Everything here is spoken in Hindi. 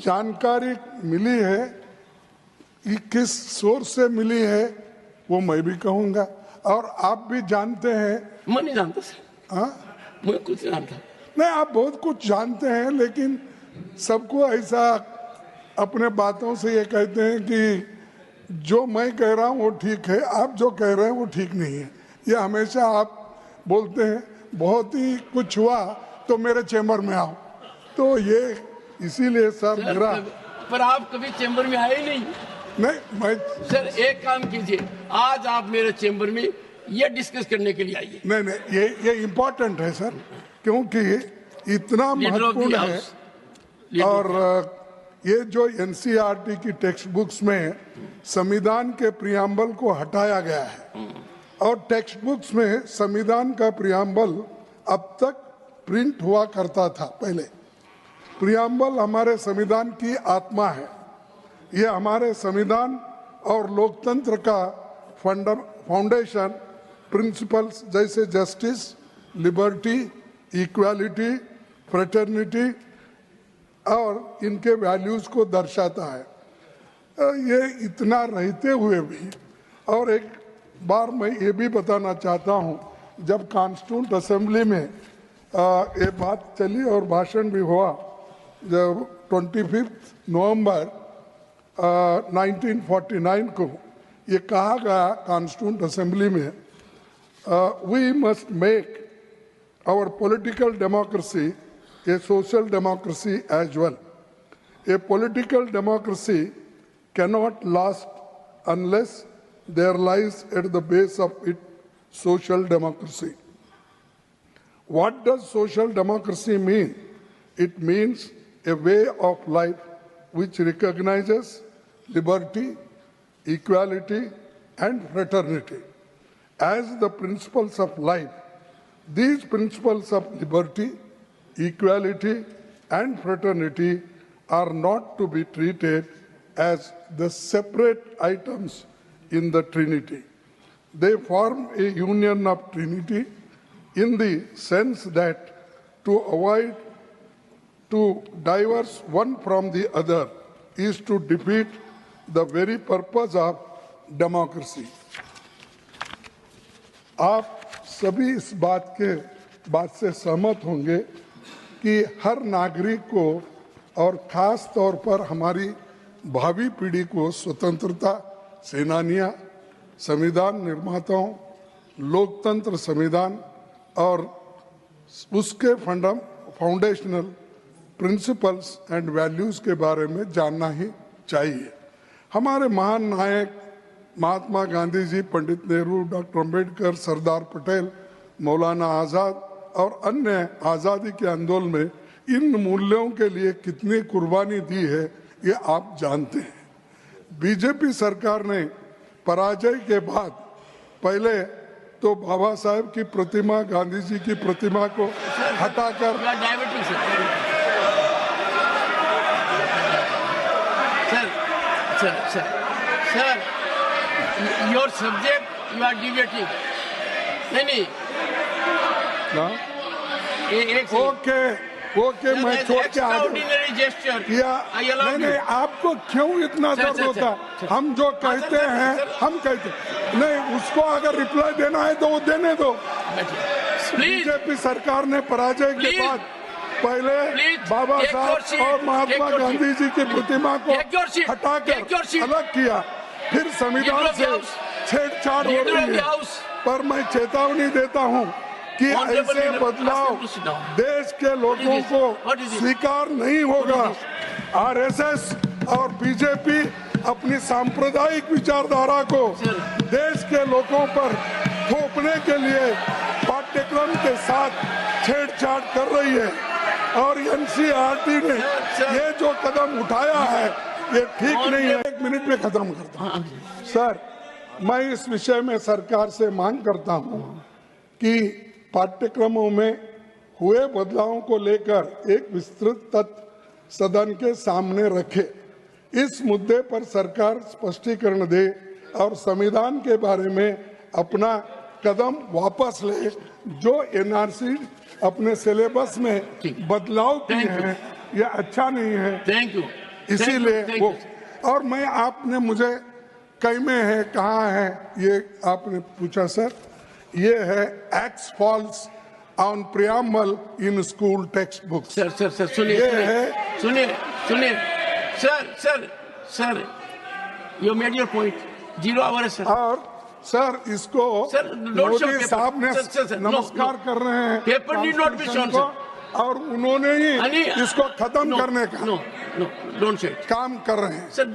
जानकारी मिली है, ये किस सोर्स से मिली है वो मैं भी कहूंगा, और आप भी जानते हैं। मैं नहीं जानता सर। हाँ, मैं कुछ जानता नहीं, आप बहुत कुछ जानते हैं, लेकिन सबको ऐसा अपने बातों से ये कहते हैं कि जो मैं कह रहा हूँ वो ठीक है, आप जो कह रहे हैं वो ठीक नहीं है। ये हमेशा आप बोलते हैं, बहुत ही कुछ हुआ तो मेरे चैम्बर में आओ, तो ये इसीलिए सर मेरा। पर आप कभी चैम्बर में आए नहीं। नहीं, मैं सर एक काम कीजिए, आज आप मेरे चैम्बर में ये डिस्कस करने के लिए आइए। नहीं, ये इम्पोर्टेंट है सर, क्योंकि इतना महत्वपूर्ण है। और ये जो एनसीईआरटी की टेक्स्ट बुक्स में संविधान के प्रियम्बल को हटाया गया है, और टेक्स्ट बुक्स में संविधान का प्रियम्बल अब तक प्रिंट हुआ करता था। पहले प्रियम्बल हमारे संविधान की आत्मा है, ये हमारे संविधान और लोकतंत्र का फाउंडेशन प्रिंसिपल्स जैसे जस्टिस, लिबर्टी, इक्वालिटी, फ्रेटर्निटी और इनके वैल्यूज को दर्शाता है। ये इतना रहते हुए भी, और एक बार मैं ये भी बताना चाहता हूँ, जब कॉन्स्टिट्यूंट असेंबली में ये बात चली और भाषण भी हुआ, जब 25 नवंबर 1949 को ये कहा गया कॉन्स्टिट्यूंट असेंबली में, we must make our political democracy a social democracy as well. A political democracy cannot last unless there lies at the base of it social democracy. What does social democracy mean? It means a way of life which recognizes liberty, equality, and fraternity as the principles of life. These principles of liberty, equality, and fraternity are not to be treated as the separate items in the Trinity. They form a union of Trinity in the sense that to avoid to diverge one from the other is to defeat the very purpose of democracy. आप सभी इस बात से सहमत होंगे कि हर नागरिक को और खास तौर पर हमारी भावी पीढ़ी को स्वतंत्रता सेनानियां, संविधान निर्माताओं, लोकतंत्र संविधान और उसके फाउंडेशनल प्रिंसिपल्स एंड वैल्यूज के बारे में जानना ही चाहिए। हमारे महान नायक महात्मा गांधी जी, पंडित नेहरू, डॉक्टर अम्बेडकर, सरदार पटेल, मौलाना आज़ाद और अन्य आज़ादी के आंदोलन में इन मूल्यों के लिए कितनी कुर्बानी दी है ये आप जानते हैं। बीजेपी सरकार ने पराजय के बाद पहले तो बाबा साहेब की प्रतिमा, गांधी जी की प्रतिमा को हटाकर sir your subject you are debating नहीं ओके मैं छोड़ के नहीं, आपको क्यों इतना दर्द होता है? हम जो कहते हैं हम कहते नहीं, उसको अगर रिप्लाई देना है तो वो देने दो। बीजेपी सरकार ने पराजय के बाद पहले बाबा साहब और महात्मा गांधी जी की प्रतिमा को हटाकर अलग किया, फिर संविधान से छेड़छाड़ हो रही है। पर मैं चेतावनी देता हूं कि ऐसे बदलाव देश के लोगों को स्वीकार नहीं होगा। आरएसएस और बीजेपी अपनी सांप्रदायिक विचारधारा को देश के लोगों पर थोपने के लिए पाठ्यक्रम के साथ छेड़छाड़ कर रही है, और एनसीईआरटी ने ये जो कदम उठाया है ये ठीक नहीं है। 1 मिनट में खत्म करता हूँ सर। मैं इस विषय में सरकार से मांग करता हूँ कि पाठ्यक्रमों में हुए बदलावों को लेकर एक विस्तृत तथ्य सदन के सामने रखे। इस मुद्दे पर सरकार स्पष्टीकरण दे और संविधान के बारे में अपना कदम वापस ले। जो एनआरसी अपने सिलेबस में बदलाव किए हैं ये अच्छा नहीं है। Thank you. इसीलिए Thank you, वो thank और मैं आपने मुझे कई में है कहाँ है ये आपने पूछा सर, ये है acts falls on preamble in school text book. Sir sir sir सुनिए ये सुनिए है- सुनिए सुनिए sir sir sir you made your point, 0 hour है सर। और सर इसको Sir, don't show Modi paper. साहब ने Sir, no, नमस्कार no. कर रहे हैं Paper need not be shown, Constitution को, और उन्होंने ही इसको खत्म no, करने का no, no, don't say it. काम कर रहे हैं। Sir,